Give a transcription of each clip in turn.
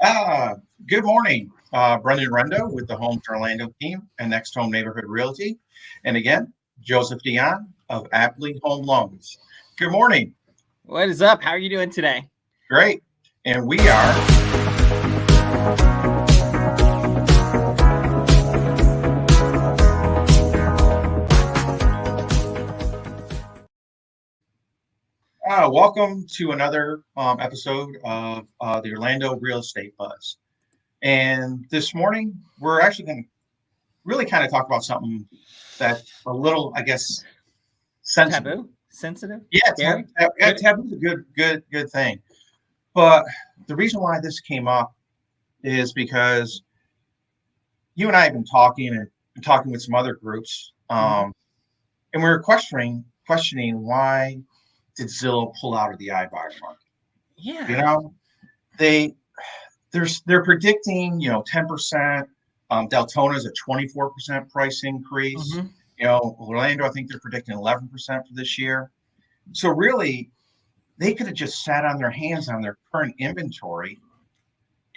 Ah, Good morning. Brenden Rendo with the Homes Orlando team and Next Home Neighborhood Realty. And again, Joseph Dionne of Appley Home Loans. Good morning. What is up? How are you doing today? Great. And we are welcome to another episode of the Orlando Real Estate Buzz. And this morning, we're actually going to really kind of talk about something that's a little, I guess, sensitive. Taboo? Sensitive? Yeah, Scary? taboo is a good thing. But the reason why this came up is because you and I have been talking and talking with some other groups, and we were questioning why did Zillow pull out of the iBuyer market? You Yeah. know, they they're predicting 10%. Deltona's a 24% price increase. hmm Orlando, I think they're predicting 11% for this year. So really, they could have just sat on their hands on their current inventory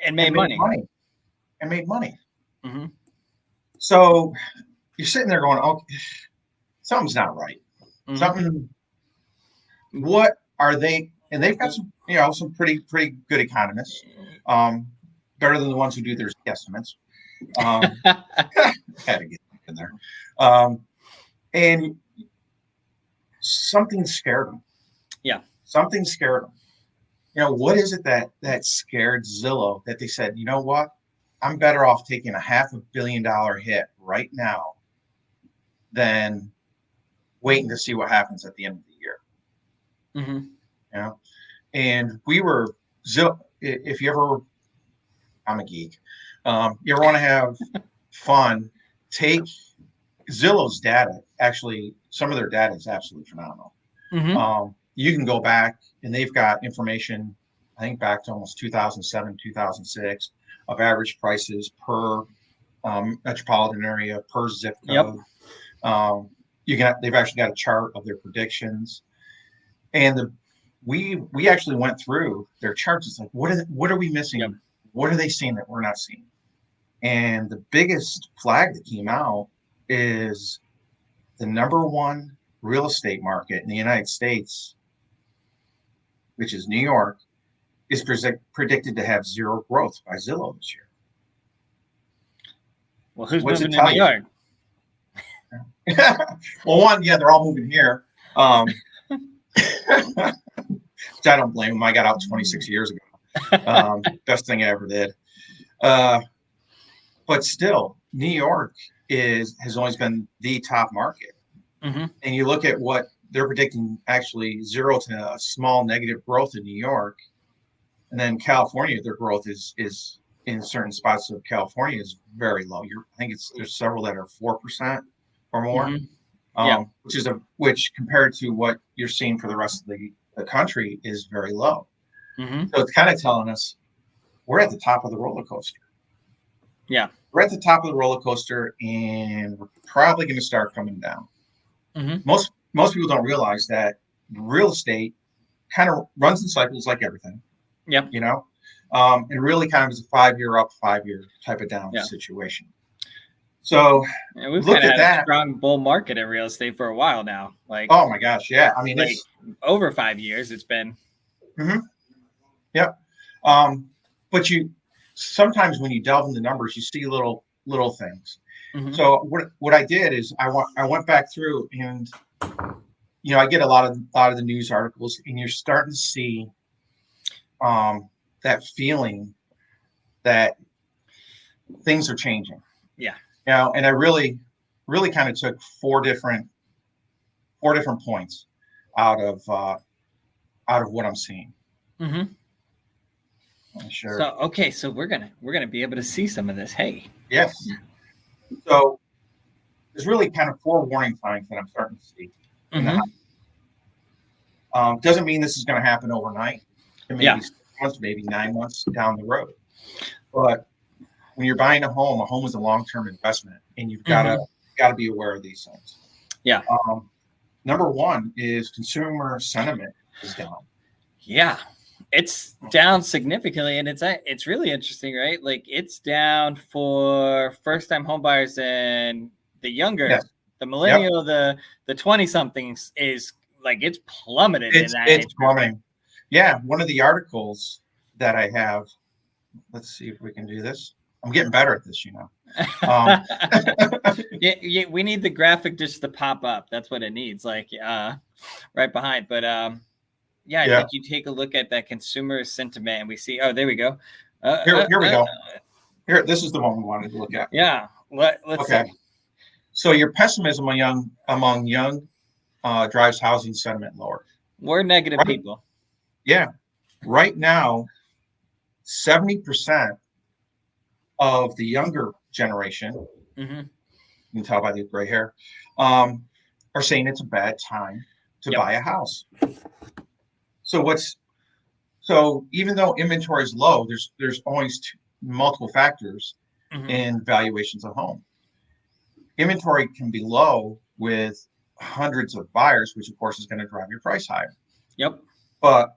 And and made made money. money and made money. hmm So you're sitting there going, "Oh, something's not right. hmm Something. What are they?" And they've got some pretty good economists, um, better than the ones who do their estimates. Um, had to get in there, um, and something scared them. Yeah. Something scared them. What is it that scared Zillow that they said, you know what? I'm better off taking a $500 million hit right now than waiting to see what happens at the end of the year. hmm You know, and we were Zillow. If you ever, I'm a geek. You ever want to have fun? Take Zillow's data. Actually, some of their data is absolutely phenomenal. hmm You can go back and they've got information, I think back to almost 2007, 2006 of average prices per metropolitan area, per zip Yep. code. They've actually got a chart of their predictions, and we actually went through their charts. It's like, what are we Yep. missing? What are they seeing that we're not seeing? And the biggest flag that came out is the number one real estate market in the United States, which is New York, is predicted to have zero growth by Zillow this year. Well, So who's what's it moving to tell New you? York? Well, one, yeah, they're all moving here. Which I don't blame them. I got out 26 years ago. Best thing I ever did. Uh, but still, New York has always been the top market. hmm And you look at what they're predicting, actually zero to a small negative growth in New York. And then California, their growth is in certain spots of California is very low. I think there's several that are 4% or more, hmm Yeah. which compared to what you're seeing for the rest of the country is very low. hmm So it's kind of telling us we're at the top of the roller coaster. Yeah. We're at the top of the roller coaster, and we're probably going to start coming down. hmm Most people don't realize that real estate kind of runs in cycles like everything, Yep. and really kind of is a 5-year up, 5-year type of down Yeah. situation. So And we've look kind of at had a that. strong bull market in real estate for a while now. Oh my gosh, yeah. I mean, Like over 5 years, it's been. Mhm, yep. But you sometimes when you delve into numbers, you see little things. hmm So what I did is I went back through, and I get a lot of the news articles, and you're starting to see that feeling that things are changing. Yeah. And I really kind of took four different points out of what I'm seeing. hmm Sure. So okay, so we're gonna be able to see some of this. Hey. Yes. So there's really kind of four warning signs that I'm starting to see in the hmm house. Doesn't mean this is going to happen overnight. It may Yeah. be 6 months, maybe 9 months down the road. But when you're buying a home is a long-term investment, and you've got to be aware of these things. Yeah. Number one is consumer sentiment is down. Yeah. It's down significantly, and it's really interesting, right? Like it's down for first-time homebuyers and the younger, Yes. the Yep. millennial, the 20-somethings is like it's plummeted in that It's age group. plummeting. Yeah, one of the articles that I have. Let's see if we can do this. I'm getting better at this, Um, Yeah, we need the graphic just to pop up. That's what it needs, like right behind. But yeah, I yeah. think you take a look at that consumer sentiment, and we see. Oh, there we go. Here we go. Here, this is the one we wanted to look at. Yeah, let's Okay. see. So your pessimism among young drives housing sentiment lower. We're negative Right. people. Yeah. Right now, 70% of the younger generation, Mm-hmm. you can tell by the gray hair, are saying it's a bad time to buy a house. So even though inventory is low, there's always multiple factors in valuations of home. Inventory can be low with hundreds of buyers, which of course is going to drive your price higher. Yep. But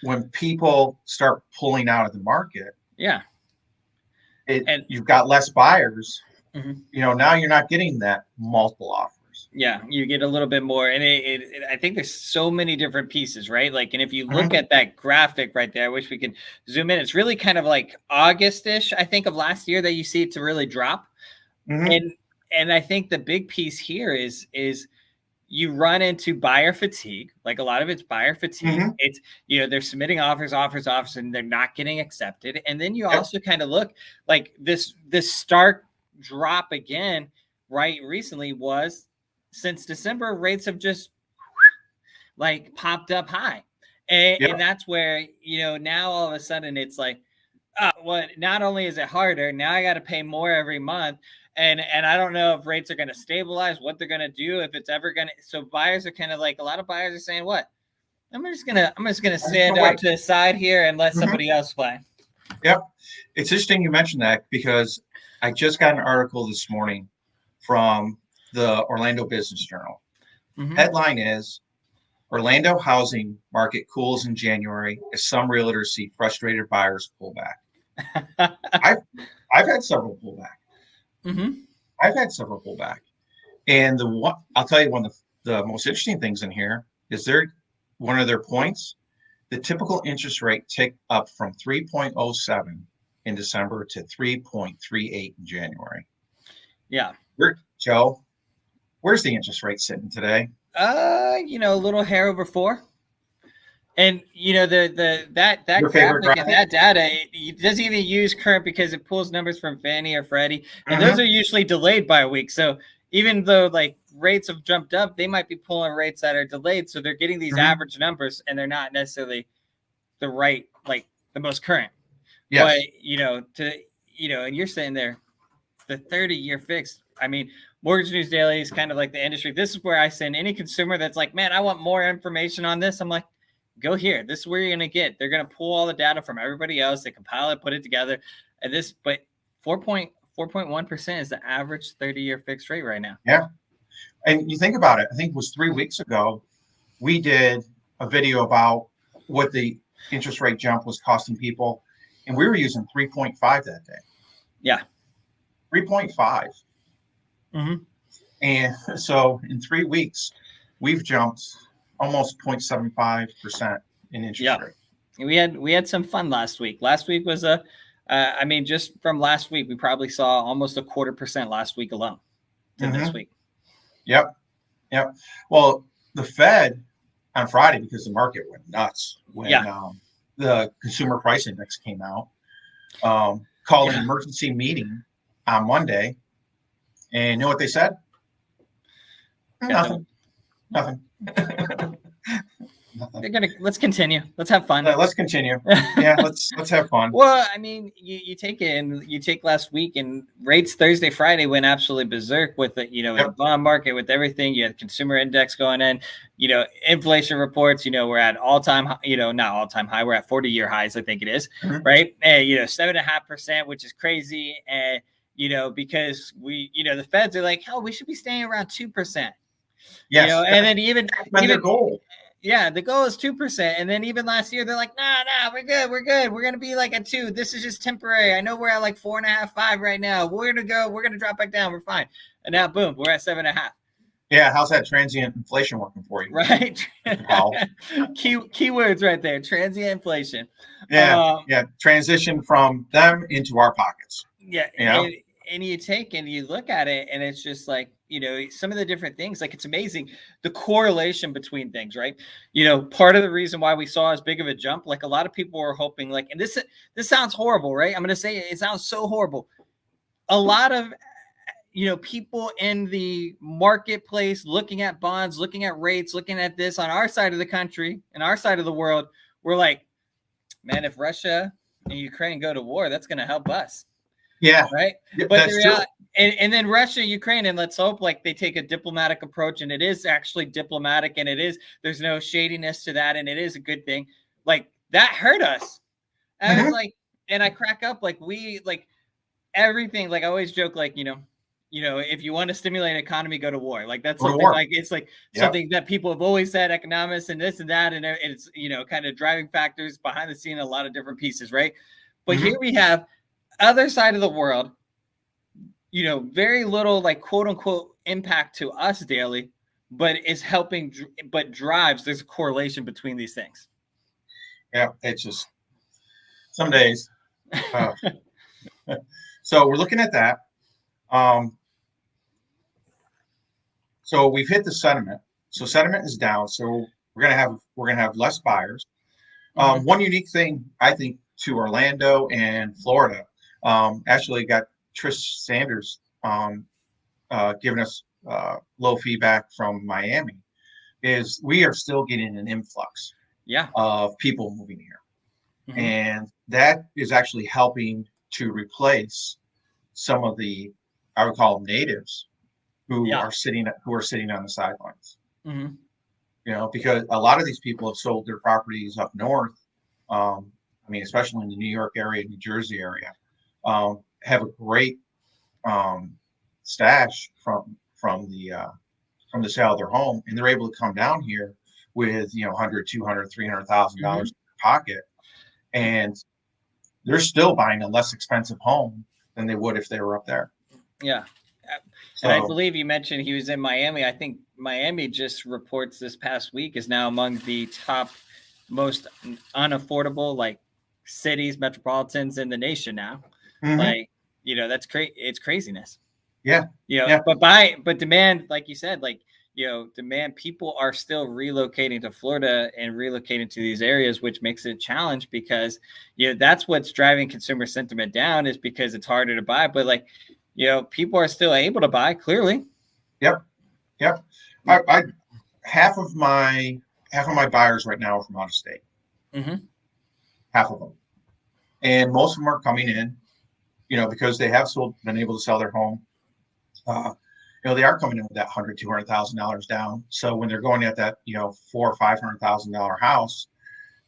when people start pulling out of the market, Yeah. You've got less buyers. Mhm. Now you're not getting that multiple offers. Yeah, you get a little bit more, and I think there's so many different pieces, right? Like, and if you look at that graphic right there, I wish we could zoom in. It's really kind of like August-ish, I think, of last year that you see it to really drop. And I think the big piece here is you run into buyer fatigue. Like a lot of it's buyer fatigue. It's, they're submitting offers, and they're not getting accepted. And then you also kind of look like this stark drop again, right? Recently was since December, rates have just like popped up high. And that's where, now all of a sudden it's like, not only is it harder, now I got to pay more every month. And I don't know if rates are going to stabilize, what they're going to do, if it's ever going to. So buyers are kind of like, a lot of buyers are saying, what? I'm just gonna stand up to the side here and let somebody else play. Yep. It's interesting you mentioned that because I just got an article this morning from the Orlando Business Journal. Headline is Orlando housing market cools in January as some realtors see frustrated buyers pull back. I've had several pull back. I've had several pull back. And I'll tell you one of the most interesting things in here is one of their points. The typical interest rate ticked up from 3.07 in December to 3.38 in January. Yeah. Joe, where's the interest rate sitting today? A little hair over 4. And that graphic and that data, it doesn't even use current because it pulls numbers from Fannie or Freddie, and those are usually delayed by a week. So even though like rates have jumped up, they might be pulling rates that are delayed. So they're getting these average numbers, and they're not necessarily the right, like the most current. Yes. But and you're saying there, the 30-year fixed. I mean, Mortgage News Daily is kind of like the industry. This is where I send any consumer that's like, man, I want more information on this. I'm like, go here. This is where you're going to get. They're going to pull all the data from everybody else. They compile it, put it together. And but 4.1% is the average 30-year fixed rate right now. Yeah. And you think about it, I think it was 3 weeks ago, we did a video about what the interest rate jump was costing people. And we were using 3.5 that day. Yeah. 3.5. And so in 3 weeks, we've jumped almost 0.75% in interest rate. We had some fun last week. Last week was just from last week, we probably saw almost 0.25% last week alone to this week. Yep. Well, the Fed on Friday, because the market went nuts when the consumer price index came out, called an emergency meeting on Monday. And you know what they said? Nothing. Let's continue. Let's have fun. Let's continue. Yeah, let's have fun. Well, I mean, you take it, and you take last week, and rates Thursday, Friday went absolutely berserk with the the bond market, with everything. You had consumer index going in. Inflation reports. We're at all-time. Not all-time high. We're at 40-year highs. I think it is right. 7.5%, which is crazy. And because the Feds are like, hell, we should be staying around 2%. Yes. And then even their goal. Yeah, the goal is 2%. And then even last year, they're like, nah, we're good. We're going to be like at 2. This is just temporary. I know we're at like 4.5, 5 right now. We're going to drop back down. We're fine. And now, boom, we're at 7.5. Yeah. How's that transient inflation working for you? Right. Powell? Keywords right there. Transient inflation. Yeah. Transition from them into our pockets. Yeah. You know? And you take and you look at it, and it's just like, some of the different things, like it's amazing the correlation between things, right? Part of the reason why we saw as big of a jump, like a lot of people were hoping, like, and this sounds horrible, right? I'm going to say it sounds so horrible. A lot of people in the marketplace looking at bonds, looking at rates, looking at this on our side of the country and our side of the world, we're like, man, if Russia and Ukraine go to war, that's going to help us. Yeah. Right. Yeah, but the reality, and then Russia, Ukraine, and let's hope like they take a diplomatic approach, and it is actually diplomatic, and there's no shadiness to that, and it is a good thing. Like that hurt us. I was like, and I crack up, like we, like everything, like I always joke, like, if you want to stimulate an economy, go to war. Like that's something like, it's like something that people have always said, economists and this and that. And it's, kind of driving factors behind the scene, a lot of different pieces. Right. But here we have other side of the world, very little like quote unquote impact to us daily, but is helping, but drives, there's a correlation between these things. Yeah. It's just some days. So we're looking at that. So we've hit the sentiment. So sentiment is down. So we're gonna have less buyers. One unique thing I think to Orlando and Florida, actually got Trish Sanders giving us low feedback from Miami, is we are still getting an influx of people moving here, and that is actually helping to replace some of the, I would call them natives, who are sitting on the sidelines. Because a lot of these people have sold their properties up north. I mean, especially in the New York area, New Jersey area, have a great stash from the sale of their home, and they're able to come down here with $100,000, $200,000, $300,000 in their pocket, and they're still buying a less expensive home than they would if they were up there. Yeah. And I believe you mentioned he was in Miami. I think Miami just reports this past week is now among the top most unaffordable like cities, metropolitans in the nation now. Like, that's it's craziness. Yeah. But demand, like you said, like, demand, people are still relocating to Florida and relocating to these areas, which makes it a challenge because, that's what's driving consumer sentiment down, is because it's harder to buy. But like, people are still able to buy, clearly. Yep. I half of my buyers right now are from out of state. Half of them, and most of them are coming in, because they have been able to sell their home. They are coming in with that $100,000-$200,000 down. So when they're going at that, $400,000 or $500,000 house,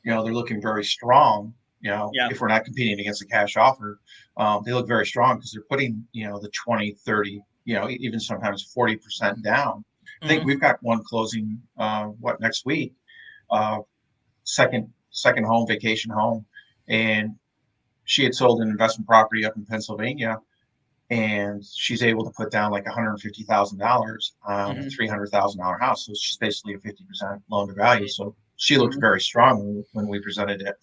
they're looking very strong. If we're not competing against a cash offer, they look very strong because they're putting, the 20, 30, even sometimes 40% down. I think we've got one closing, next week, second home, vacation home. And she had sold an investment property up in Pennsylvania, and she's able to put down like $150,000 on a $300,000 house. So she's basically a 50% loan to value. So she looked very strong when we presented it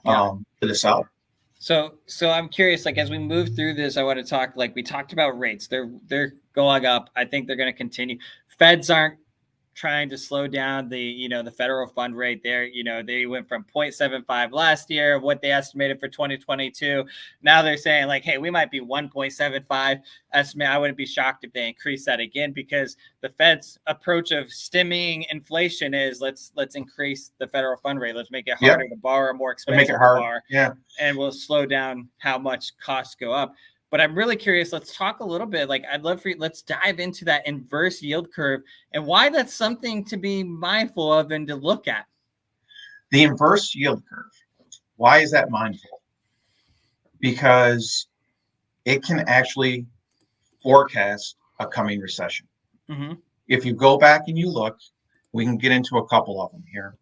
to the seller. So I'm curious, like, as we move through this, I want to talk, like, we talked about rates. They're going up. I think they're going to continue. Feds aren't trying to slow down the federal fund rate there. They went from 0.75 last year, what they estimated for 2022. Now they're saying like, hey, we might be 1.75 estimate. I wouldn't be shocked if they increase that again, because the Fed's approach of stemming inflation is let's increase the federal fund rate. Let's make it harder to borrow, more expensive to borrow. And we'll slow down how much costs go up. But I'm really curious. Let's talk a little bit. Like, I'd love for you. Let's dive into that inverse yield curve and why that's something to be mindful of and to look at. The inverse yield curve. Why is that mindful? Because it can actually forecast a coming recession. If you go back and you look We can get into a couple of them here.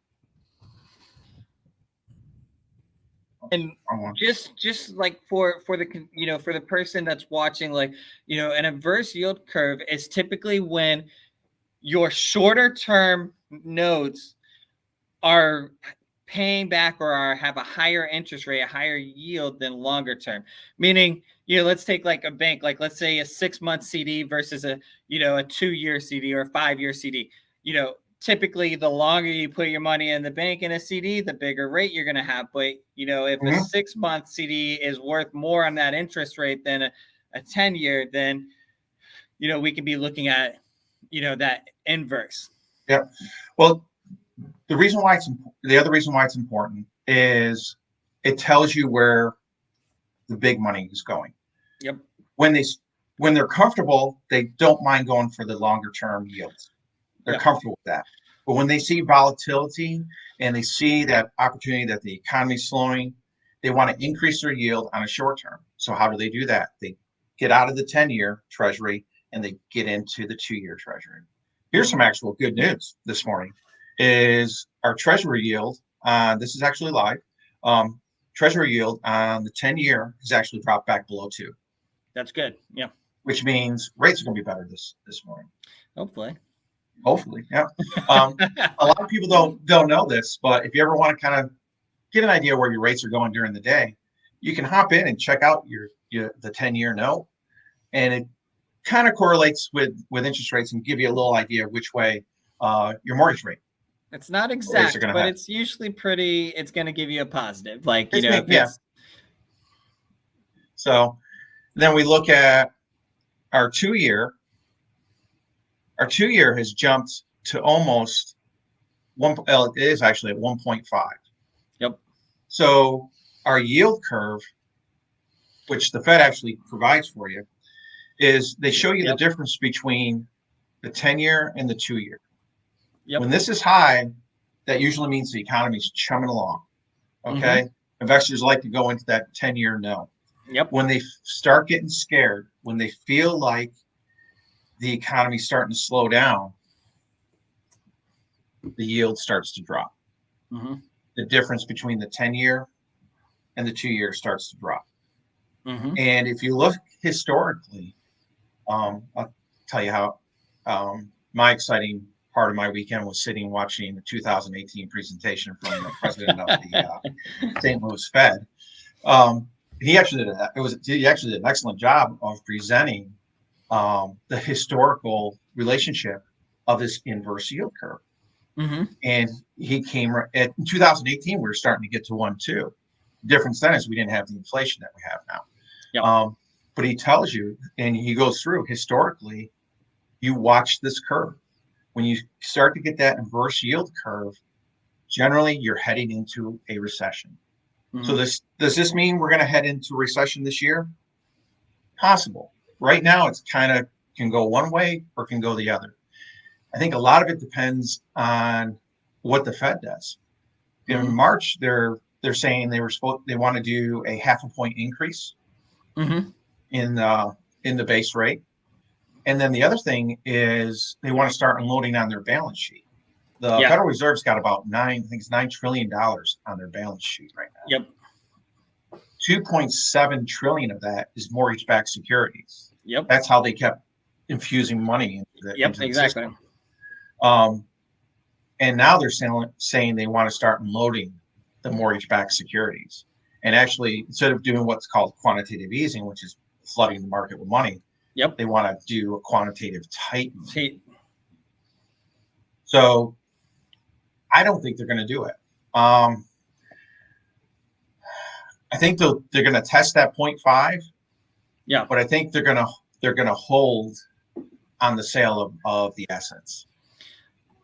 And just like for the for the person that's watching, like, an inverse yield curve is typically when your shorter term notes are paying back or have a higher interest rate, a higher yield than longer term. Meaning, let's take like a bank, like let's say a 6-month CD versus a 2-year CD or a 5-year CD. Typically the longer you put your money in the bank in a CD, the bigger rate you're going to have. But, if a 6-month CD is worth more on that interest rate than a 10-year, then, we can be looking at, that inverse. Yeah. Well, the other reason why it's important is it tells you where the big money is going. Yep. When they're comfortable, they don't mind going for the longer term yields. They're comfortable with that. But when they see volatility and they see that opportunity that the economy's slowing, they want to increase their yield on a short term. So how do they do that? They get out of the 10-year treasury and they get into the 2-year treasury. Here's some actual good news this morning is our treasury yield. This is actually live. Treasury yield on the 10-year has actually dropped back below 2. That's good. Yeah. Which means rates are going to be better this morning. Hopefully, yeah. A lot of people don't know this, but if you ever want to kind of get an idea where your rates are going during the day, you can hop in and check out the 10-year note, and it kind of correlates with interest rates and give you a little idea of which way your mortgage rate. It's not exact, but it's usually it's going to give you a positive. Like, So then we look at our 2-year. Our 2-year has jumped to almost it is actually at 1.5. Yep. So our yield curve, which the Fed actually provides for you, is they show you the difference between the 10-year and the 2-year. Yep. When this is high, that usually means the economy's chumming along. Okay. Investors like to go into that 10-year note. Yep. When they start getting scared, when they feel like the economy's starting to slow down, the yield starts to drop. The difference between the 10-year and the 2-year starts to drop. And if you look historically, I'll tell you how my exciting part of my weekend was sitting watching the 2018 presentation from the president of the St. Louis Fed. He actually did an excellent job of presenting the historical relationship of this inverse yield curve. And he came in 2018, we were starting to get to 1.2. The difference then is we didn't have the inflation that we have now. Yep. But he tells you, and he goes through historically, you watch this curve. When you start to get that inverse yield curve, generally you're heading into a recession. So does this mean we're going to head into a recession this year? Possible. Right now, it's kind of can go one way or can go the other. I think a lot of it depends on what the Fed does. In March, they're saying they want to do a 0.5 point increase in the base rate, and then the other thing is they want to start unloading on their balance sheet. The Federal Reserve's got about $9 trillion on their balance sheet right now. Yep. 2.7 trillion of that is mortgage-backed securities. Yep. That's how they kept infusing money into the exactly. system. And now they're saying they want to start unloading the mortgage-backed securities. And actually, instead of doing what's called quantitative easing, which is flooding the market with money, they want to do a quantitative tightening. So I don't think they're going to do it. I think they're going to test that 0.5. Yeah. But I think they're going to hold on the sale of the assets.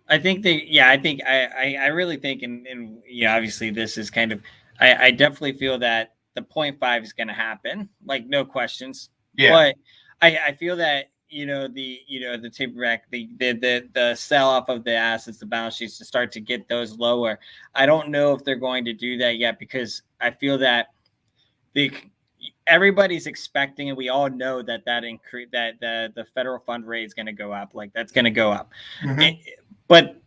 I think I really think, and obviously this is kind of, I definitely feel that the 0.5 is going to happen, like no questions. Yeah. But I feel that, the taper back, the sell off of the assets, the balance sheets to start to get those lower. I don't know if they're going to do that yet, because I feel that everybody's expecting, and we all know that the federal fund rate is going to go up. Like that's going to go up. But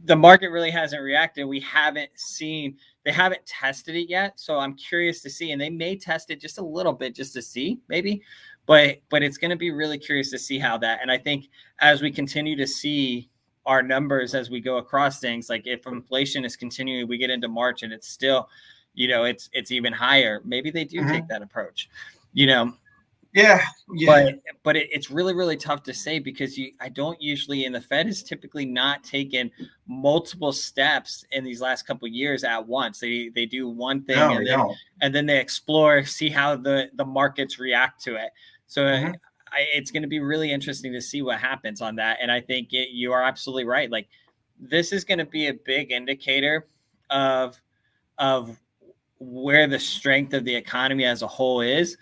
the market really hasn't reacted. We haven't seen, they haven't tested it yet. So I'm curious to see, and they may test it just a little bit just to see maybe, but it's going to be really curious to see how that. And I think as we continue to see our numbers, as we go across things, like if inflation is continuing, we get into March and it's still, it's even higher. Maybe they do take that approach, Yeah. But it's really, really tough to say because I don't usually, and the Fed has typically not taken multiple steps in these last couple of years at once. They do one thing and then they explore, see how the markets react to it. So it's going to be really interesting to see what happens on that. And I think you are absolutely right. Like this is going to be a big indicator of where the strength of the economy as a whole is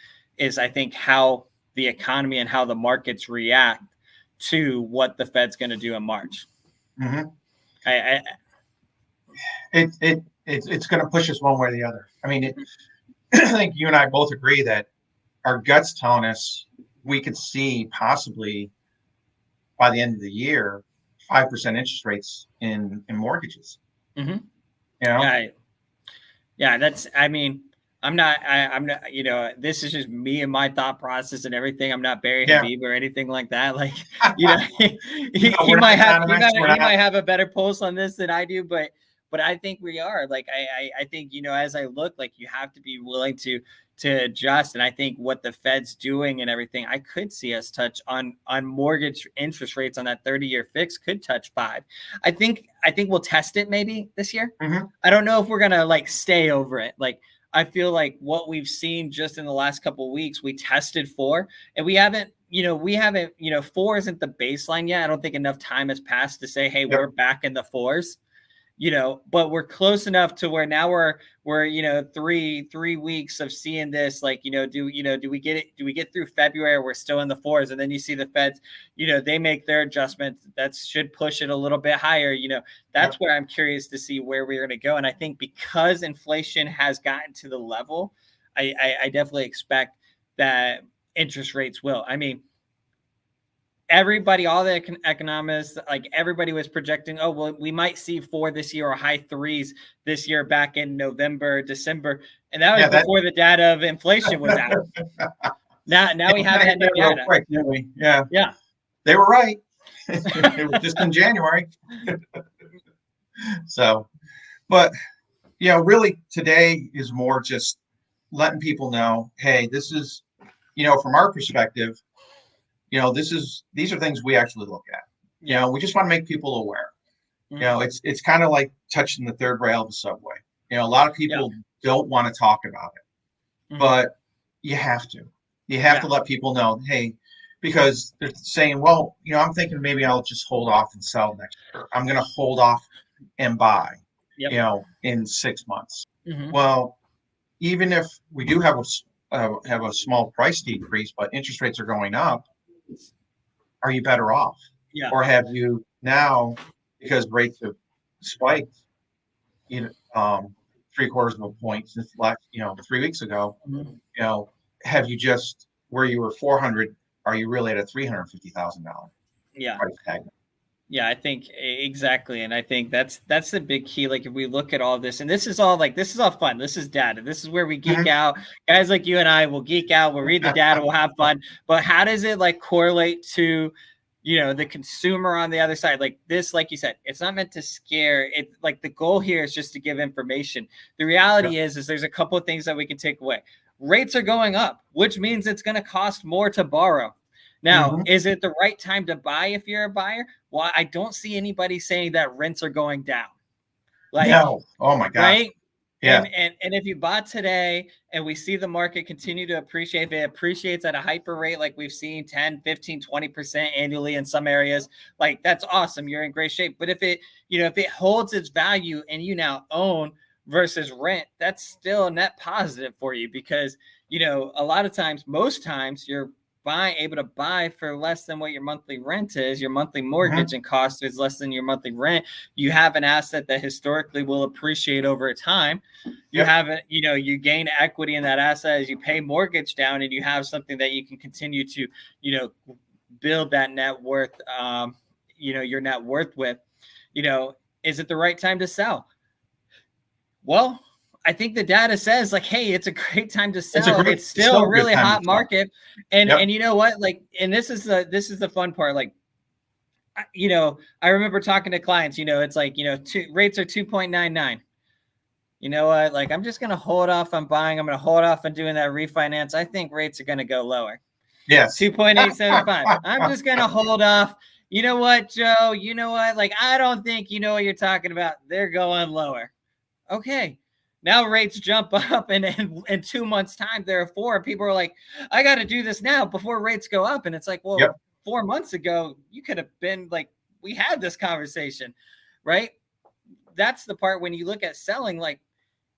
I think how the economy and how the markets react to what the Fed's going to do in March. It's going to push us one way or the other. I mean, I think you and I both agree that our guts telling us we could see possibly by the end of the year 5% interest rates in mortgages. Yeah, that's, I mean, I'm not, this is just me and my thought process and everything. I'm not Barry Habib or anything like that. Like, he might have a better pulse on this than I do, but I think we are. Like, I think, as I look, like you have to be willing to adjust. And I think what the Fed's doing and everything, I could see us touch on mortgage interest rates on that 30-year fix could touch 5. I think we'll test it maybe this year. I don't know if we're going to like stay over it. Like, I feel like what we've seen just in the last couple of weeks, we tested 4 and we haven't, 4 isn't the baseline yet. I don't think enough time has passed to say, hey, we're back in the 4s, but we're close enough to where now we're 3 weeks of seeing this, like, do we get it? Do we get through February? We're still in the 4s. And then you see the Feds, they make their adjustments that should push it a little bit higher. That's where I'm curious to see where we're going to go. And I think because inflation has gotten to the level, I definitely expect that interest rates will. I mean, everybody, all the economists, like everybody was projecting, oh, well, we might see 4 this year or high 3s this year back in November, December. And that was before the data of inflation was out. Now we have that new data. Quick, yeah. They were right. It was just in January. So, but, really today is more just letting people know, hey, this is, from our perspective, these are things we actually look at. We just want to make people aware. It's kind of like touching the third rail of the subway. A lot of people don't want to talk about it, but you have to. You have to let people know, hey, because they're saying, well, I'm thinking maybe I'll just hold off and sell next year. I'm going to hold off and buy, in 6 months. Well, even if we do have a small price decrease, but interest rates are going up, are you better off? Or have you now, because rates have spiked, 3/4 of a point since last, 3 weeks ago, have you just, where you were 400, are you really at a $350,000 price tag? Yeah, I think exactly. And I think that's the big key. Like if we look at all this, and this is all fun. This is data. This is where we geek out. Guys like you and I will geek out. We'll read the data. We'll have fun. But how does it like correlate to, the consumer on the other side? Like this, like you said, it's not meant to scare it. Like the goal here is just to give information. The reality is there's a couple of things that we can take away. Rates are going up, which means it's going to cost more to borrow. Now, is it the right time to buy if you're a buyer? Well, I don't see anybody saying that rents are going down. Like, no. Oh my God. Right? Yeah. And if you bought today and we see the market continue to appreciate, if it appreciates at a hyper rate like we've seen 10, 15, 20% annually in some areas, like that's awesome. You're in great shape. But if it, if it holds its value and you now own versus rent, that's still a net positive for you because, a lot of times, most times you're able to buy for less than what your monthly rent is. Your monthly mortgage and cost is less than your monthly rent. You have an asset that historically will appreciate over time. You have it, you gain equity in that asset as you pay mortgage down, and you have something that you can continue to, build that net worth, your net worth with, Is it the right time to sell? Well, I think the data says like, hey, it's a great time to sell. It's still a really hot market. And you know what? Like, and this is the fun part. Like, I remember talking to clients, it's like, rates are 2.99. You know what? Like, I'm just going to hold off on buying. I'm going to hold off on doing that refinance. I think rates are going to go lower. Yes. 2.875. I'm just going to hold off. You know what, Joe? You know what? Like, I don't think you know what you're talking about. They're going lower. Okay. Now rates jump up, and in 2 months' time, therefore, people are like, I got to do this now before rates go up. And it's like, well, 4 months ago, you could have been like, we had this conversation, right? That's the part when you look at selling, like,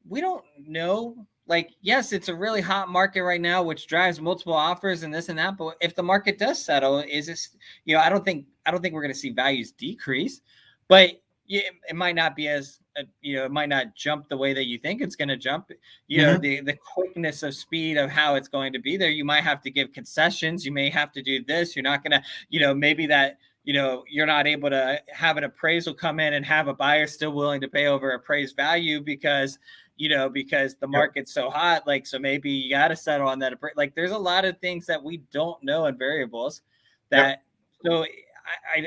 we don't know. Like, yes, it's a really hot market right now, which drives multiple offers and this and that. But if the market does settle, is this, I don't think we're going to see values decrease, but it might not be as, it might not jump the way that you think it's going to jump. The quickness of speed of how it's going to be there. You might have to give concessions. You may have to do this. You're not going to, maybe that, you're not able to have an appraisal come in and have a buyer still willing to pay over appraised value because the market's so hot. Like, so maybe you got to settle on that. Like, there's a lot of things that we don't know and variables that, so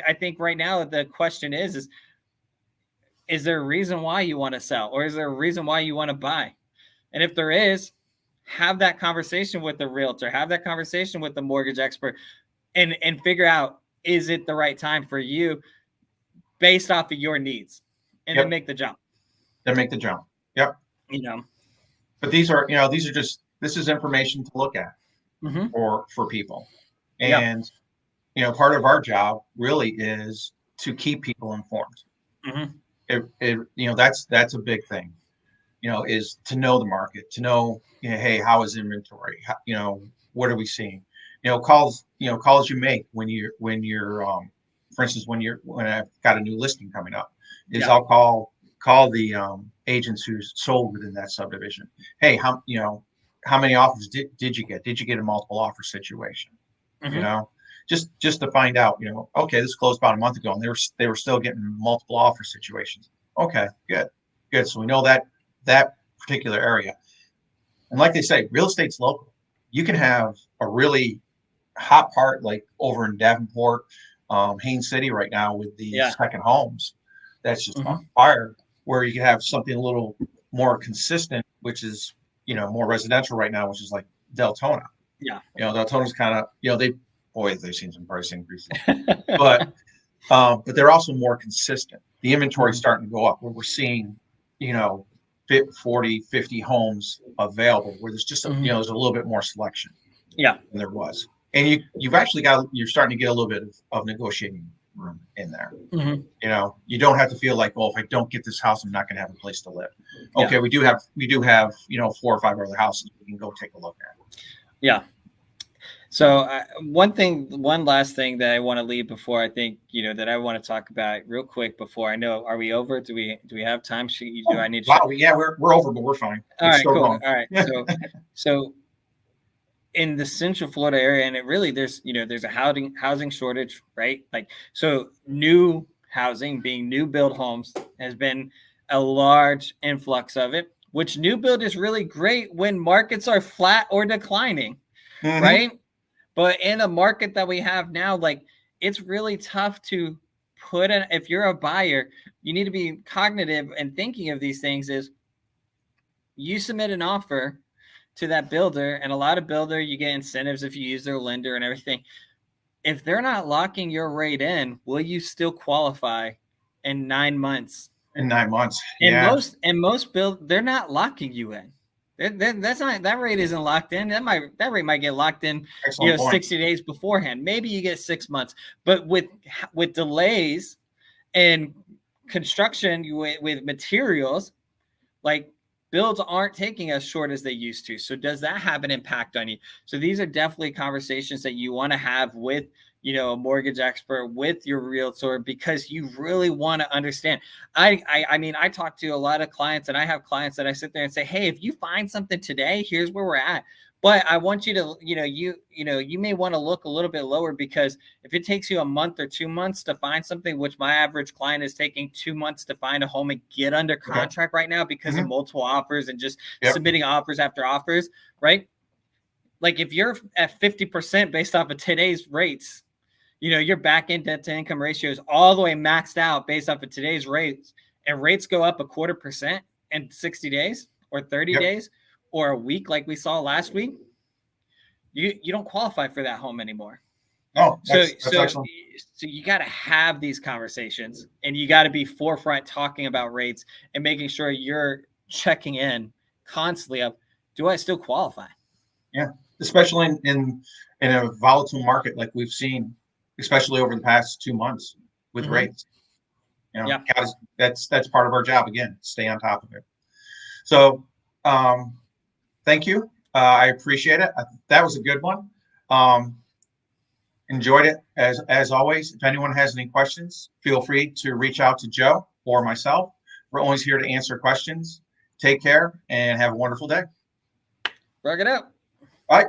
I think right now the question is there a reason why you want to sell, or is there a reason why you want to buy? And if there is, have that conversation with the realtor, have that conversation with the mortgage expert, and figure out, is it the right time for you based off of your needs, and then make the jump. Yep. But these are just, this is information to look at for people. And, part of our job really is to keep people informed. That's a big thing, is to know the market, to know, hey, how is inventory? What are we seeing? Calls you make when you're, for instance, when I've got a new listing coming up, is I'll call the agents who sold within that subdivision. Hey, how many offers did you get? Did you get a multiple offer situation? Just to find out, okay, this closed about a month ago, and they were still getting multiple offer situations. Okay, good. So we know that particular area. And like they say, real estate's local. You can have a really hot part like over in Davenport, Haines City right now with the second homes. That's just on fire. Where you can have something a little more consistent, which is, more residential right now, which is like Deltona. Deltona's kind of, they've seen some price increases, but they're also more consistent. The inventory's starting to go up, where we're seeing, 40, 50 homes available, where there's just, there's a little bit more selection than there was. And you're starting to get a little bit of negotiating room in there. You don't have to feel like, if I don't get this house, I'm not going to have a place to live. Okay, we do have 4 or 5 other houses we can go take a look at. So one last thing that I want to leave before, I think, that I want to talk about real quick before I know, are we over? Do we have time? I need to? Wow, we're over, but we're fine. All right, cool. All right. So in the Central Florida area, and it really, there's a housing shortage, right? Like, so new housing, being new build homes, has been a large influx of it, which new build is really great when markets are flat or declining, right? But in a market that we have now, like, it's really tough to if you're a buyer, you need to be cognitive and thinking of these things. Is you submit an offer to that builder, and a lot of builder, you get incentives if you use their lender and everything. If they're not locking your rate in, will you still qualify in 9 months? In 9 months, and most build, they're not locking you in. That's not, that rate isn't locked in. That rate might get locked in, 60 days beforehand. Maybe you get 6 months, but with delays and construction with materials, like, builds aren't taking as short as they used to. So does that have an impact on you? So these are definitely conversations that you want to have with, a mortgage expert, with your realtor, because you really want to understand. I mean, I talk to a lot of clients, and I have clients that I sit there and say, hey, if you find something today, here's where we're at. But I want you to, you may want to look a little bit lower, because if it takes you a month or 2 months to find something, which my average client is taking 2 months to find a home and get under contract right now because of multiple offers and just submitting offers after offers, right? Like if you're at 50% based off of today's rates, your back end debt to income ratio is all the way maxed out based off of today's rates, and rates go up 0.25% in 60 days or 30 days or a week, like we saw last week, you don't qualify for that home anymore. Oh, so excellent. So you got to have these conversations, and you got to be forefront talking about rates and making sure you're checking in constantly of, do I still qualify? Yeah, especially in a volatile market like we've seen, especially over the past 2 months with rates. That's part of our job, again, stay on top of it. So thank you. I appreciate it. That was a good one. Enjoyed it as always. If anyone has any questions, feel free to reach out to Joe or myself. We're always here to answer questions. Take care and have a wonderful day. Rock it out. Bye.